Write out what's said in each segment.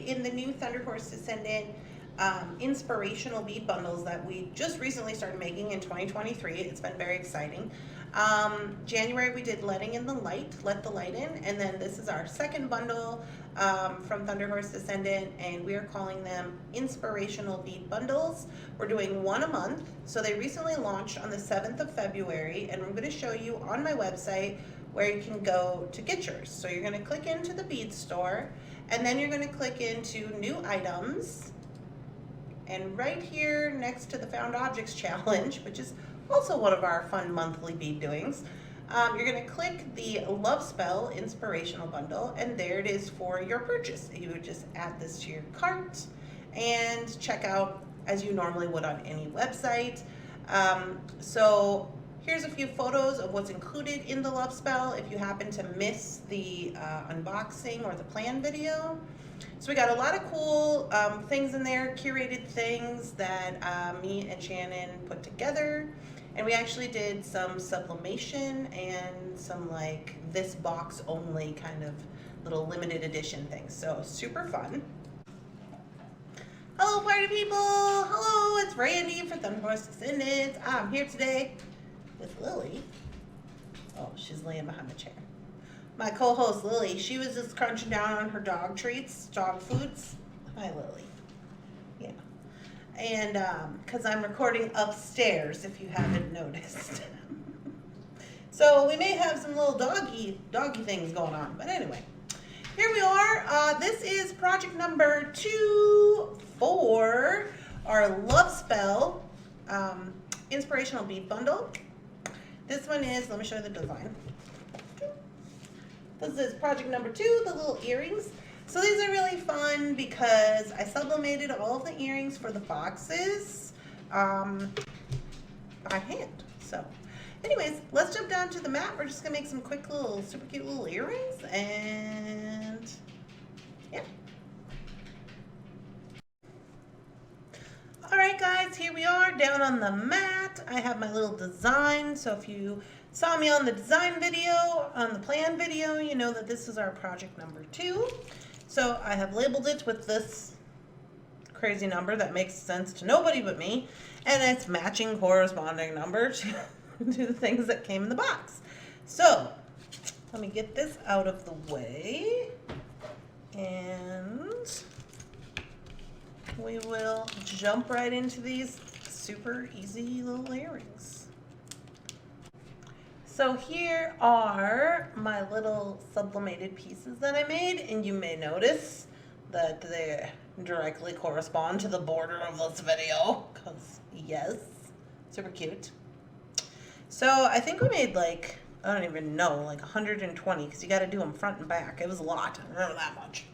in the new Thunderhorse Descendant inspirational bead bundles that we just recently started making in 2023. It's been very exciting. January we did letting in the light, let the light in, and then this is our second bundle from Thunderhorse Descendant, and we are calling them Inspirational Bead Bundles. We're doing one a month, so they recently launched on the 7th of February, and I'm going to show you on my website where you can go to get yours. So you're going to click into the bead store, and then you're going to click into new items, and right here next to the Found Objects Challenge, which is also one of our fun monthly bead doings, you're going to click the Love Spell Inspirational Bundle, and there it is for your purchase. You would just add this to your cart and check out as you normally would on any website. So here's a few photos of what's included in the Love Spell if you happen to miss the unboxing or the plan video. So we got a lot of cool things in there, curated things that me and Shannon put together. And we actually did some sublimation and some like this box only kind of little limited edition things. So super fun. Hello party people! Hello, it's Randy for Thunderhorse Descendant. I'm here today with Lily. Oh, she's laying behind the chair. My co-host Lily, she was just crunching down on her dog treats, dog foods. Hi Lily. Yeah. And because I'm recording upstairs, if you haven't noticed. So we may have some little doggy things going on. But anyway, here we are. This is project number 2 for our Love Spell Inspirational Bead Bundle. This one is, let me show you the design. This is project number 2, the little earrings. So these are really fun because I sublimated all of the earrings for the boxes by hand. So anyways, let's jump down to the mat. We're just gonna make some quick little, super cute little earrings, and yeah. All right guys, here we are down on the mat. I have my little design. So if you saw me on the design video, on the plan video, you know that this is our project number 2. So I have labeled it with this crazy number that makes sense to nobody but me, and it's matching corresponding number to the things that came in the box. So let me get this out of the way, and we will jump right into these super easy little earrings. So here are my little sublimated pieces that I made, and you may notice that they directly correspond to the border of this video, because yes, super cute. So I think we made like, I don't even know, like 120, because you got to do them front and back. It was a lot, I remember that much.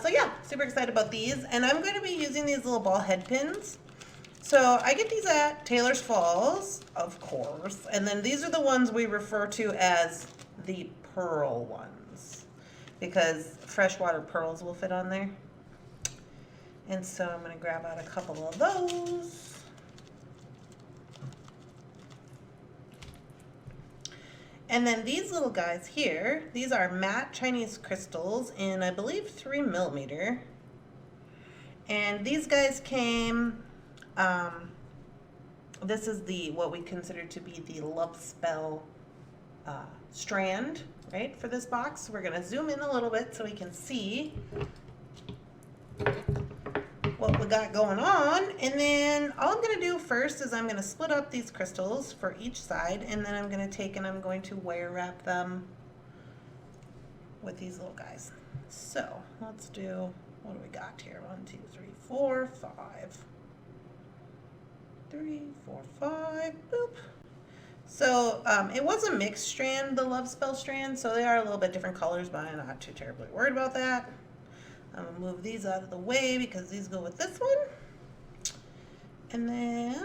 So yeah, super excited about these, and I'm going to be using these little ball head pins. So I get these at Taylor's Falls, of course, and then these are the ones we refer to as the pearl ones, because freshwater pearls will fit on there. And so I'm going to grab out a couple of those. And then these little guys here, these are matte Chinese crystals in, I believe, 3mm. And these guys came... this is what we consider to be the Love Spell strand, right, for this box. We're going to zoom in a little bit so we can see what we got going on. And then all I'm going to do first is I'm going to split up these crystals for each side, and then I'm going to take and I'm going to wire wrap them with these little guys. So let's do, what do we got here? 1, 2, 3, 4, 5. 3, 4, 5, boop. So it was a mixed strand, the Love Spell strand, so they are a little bit different colors, but I'm not too terribly worried about that. I'm gonna move these out of the way because these go with this one. And then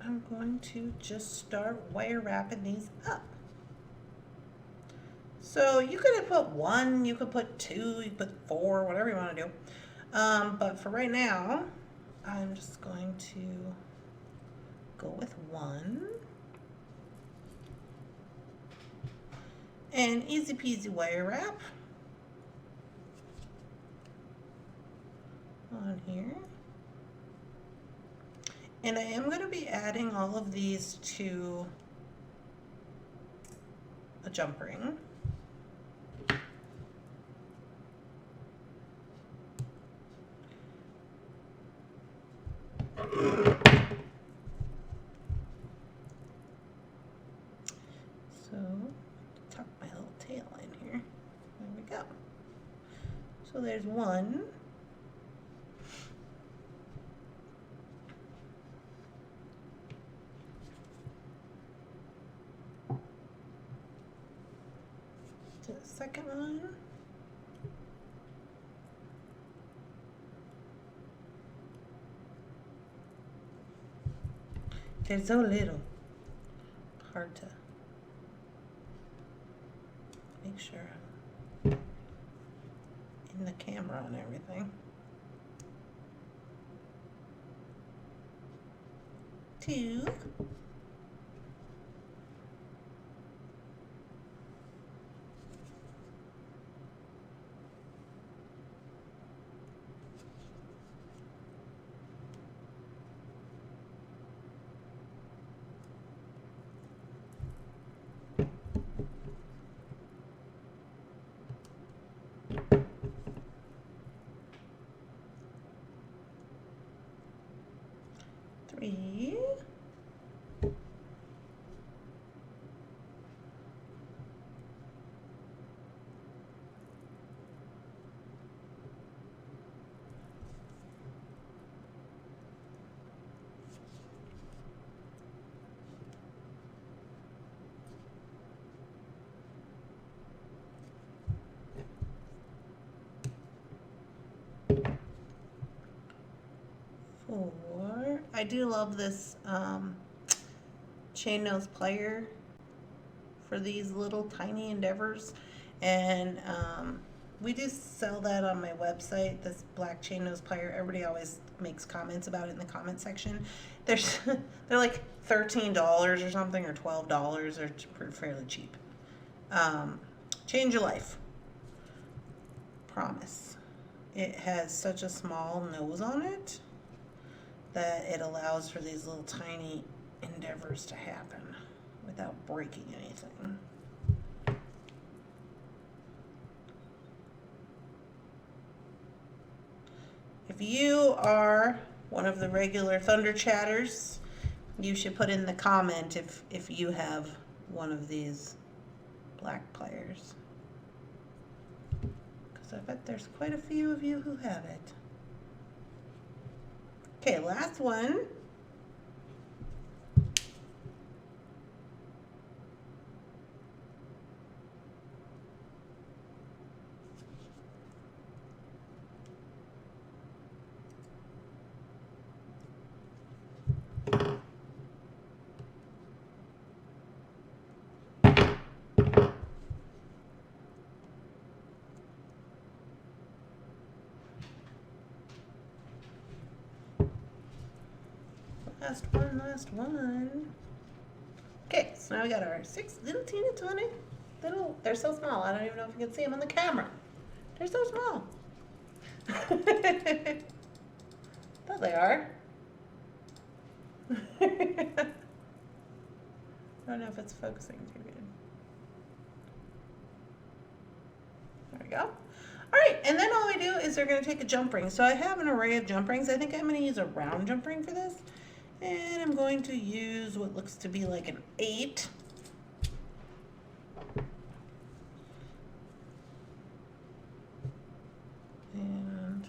I'm going to just start wire wrapping these up. So you could have put 1, you could put 2, you could put 4, whatever you want to do. But for right now, I'm just going to go with 1. And easy peasy wire wrap. on here. And I am going to be adding all of these to a jump ring. So, tuck my little tail in here. There we go. So there's one. To the second one. They're so little. Hard to make sure I'm in the camera and everything. 2. Three. Four. I do love this chain nose plier for these little tiny endeavors, and we do sell that on my website, this black chain nose plier. Everybody always makes comments about it in the comment section. There's they're like $13 or something, or $12. They're fairly cheap. Change your life, promise. It has such a small nose on it that it allows for these little tiny endeavors to happen without breaking anything. If you are one of the regular Thunder chatters, you should put in the comment if you have one of these black pliers, because I bet there's quite a few of you who have it. Okay, last one. Last one. Okay, so now we got our 6 little teeny tiny little, they're so small, I don't even know if you can see them on the camera. They're so small. There they are. I don't know if it's focusing too good. There we go. Alright, and then all we do is they're going to take a jump ring. So I have an array of jump rings. I think I'm going to use a round jump ring for this. And I'm going to use what looks to be like an 8. And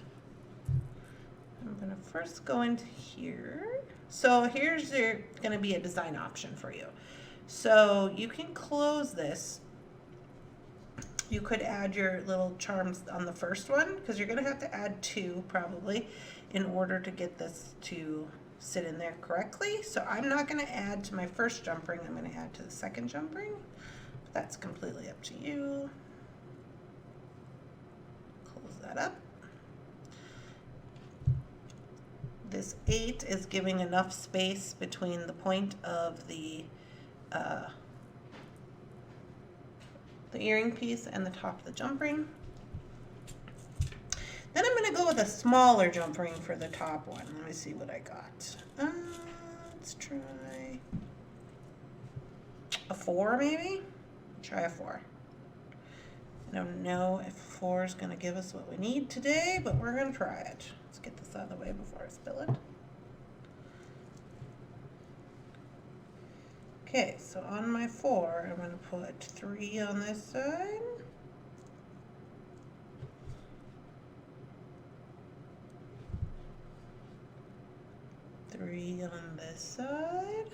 I'm going to first go into here. So here's going to be a design option for you. So you can close this. You could add your little charms on the first one, because you're going to have to add 2 probably in order to get this to sit in there correctly. So I'm not going to add to my first jump ring. I'm going to add to the second jump ring. That's completely up to you. Close that up. This 8 is giving enough space between the point of the earring piece and the top of the jump ring. Then I'm going to go with a smaller jump ring for the top one. Let me see what I got. Let's try a 4 maybe? Try a 4. I don't know if 4 is going to give us what we need today, but we're going to try it. Let's get this out of the way before I spill it. Okay, so on my 4, I'm going to put 3 on this side. Three on this side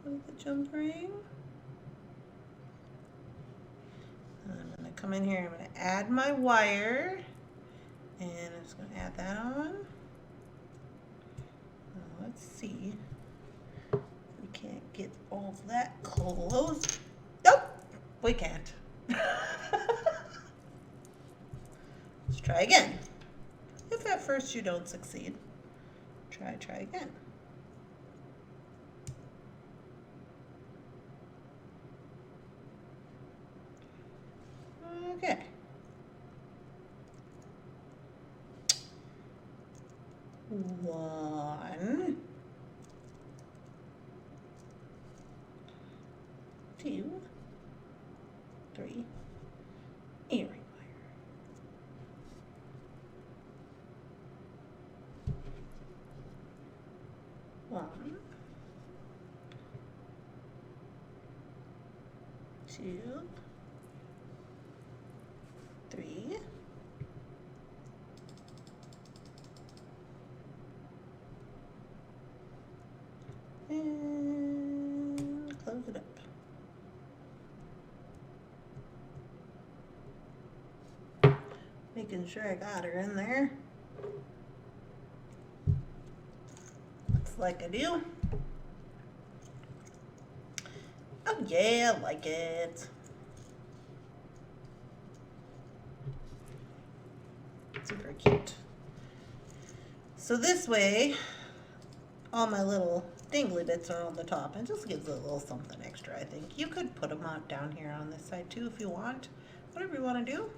of the jump ring. And I'm going to come in here, I'm going to add my wire, and I'm just going to add that on. Now let's see if we can't get all of that closed. Nope, we can't. Let's try again. If at first you don't succeed, try again. Okay. One, 2, 3, earring wire. 1, 2, 3, and close it up. Making sure I got her in there. Looks like I do. Oh yeah, I like it. Super cute. So this way, all my little dingly bits are on the top, and just gives it a little something extra, I think. You could put them out down here on this side too if you want. Whatever you want to do.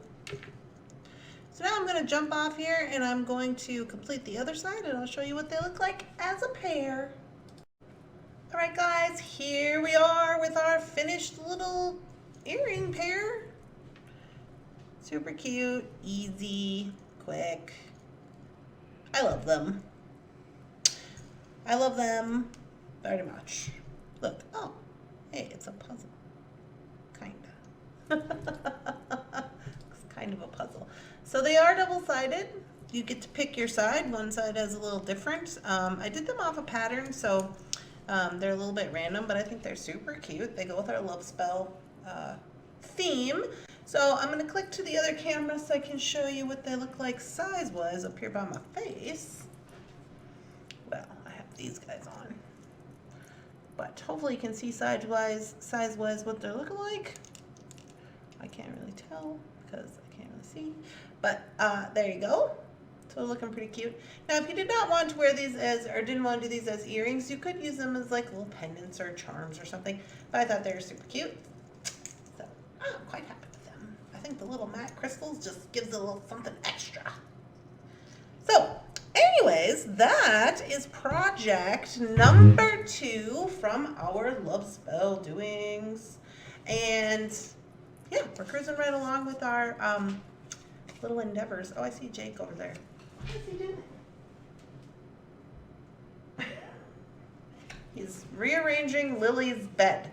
So now I'm going to jump off here, and I'm going to complete the other side, and I'll show you what they look like as a pair. Alright guys, here we are with our finished little earring pair. Super cute, easy, quick. I love them. I love them very much. Look, oh, hey, it's a puzzle. Kinda. It's kind of a puzzle. So they are double-sided. You get to pick your side. One side has a little different. I did them off a pattern, so they're a little bit random, but I think they're super cute. They go with our love spell theme. So I'm going to click to the other camera so I can show you what they look like size-wise up here by my face. Well, I have these guys on. But hopefully you can see size-wise what they're looking like. I can't really tell because I can't really see. But there you go. So looking pretty cute. Now, if you did not want to wear these as, or didn't want to do these as earrings, you could use them as like little pendants or charms or something. But I thought they were super cute. So I'm quite happy with them. I think the little matte crystals just gives it a little something extra. So anyways, that is project number 2 from our love spell doings. And yeah, we're cruising right along with our little endeavors. Oh, I see Jake over there. What is he doing? He's rearranging Lily's bed.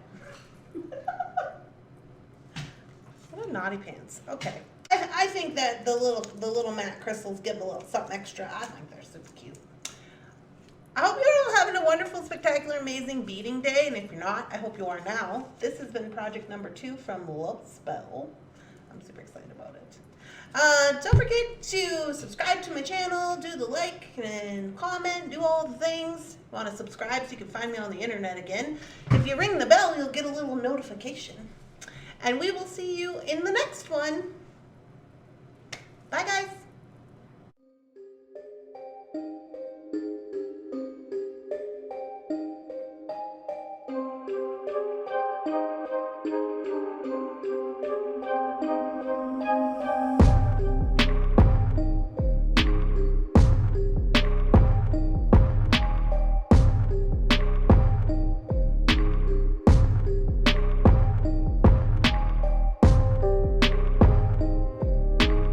What a naughty pants. Okay. I think that the little matte crystals give a little something extra. I think they're super cute. I hope you're all having a wonderful, spectacular, amazing beading day. And if you're not, I hope you are now. This has been project number 2 from Love Spell. I'm super excited about it. Don't forget to subscribe to my channel, do the like and comment, do all the things. You want to subscribe so you can find me on the internet again. If you ring the bell, you'll get a little notification. And we will see you in the next one. Bye, guys.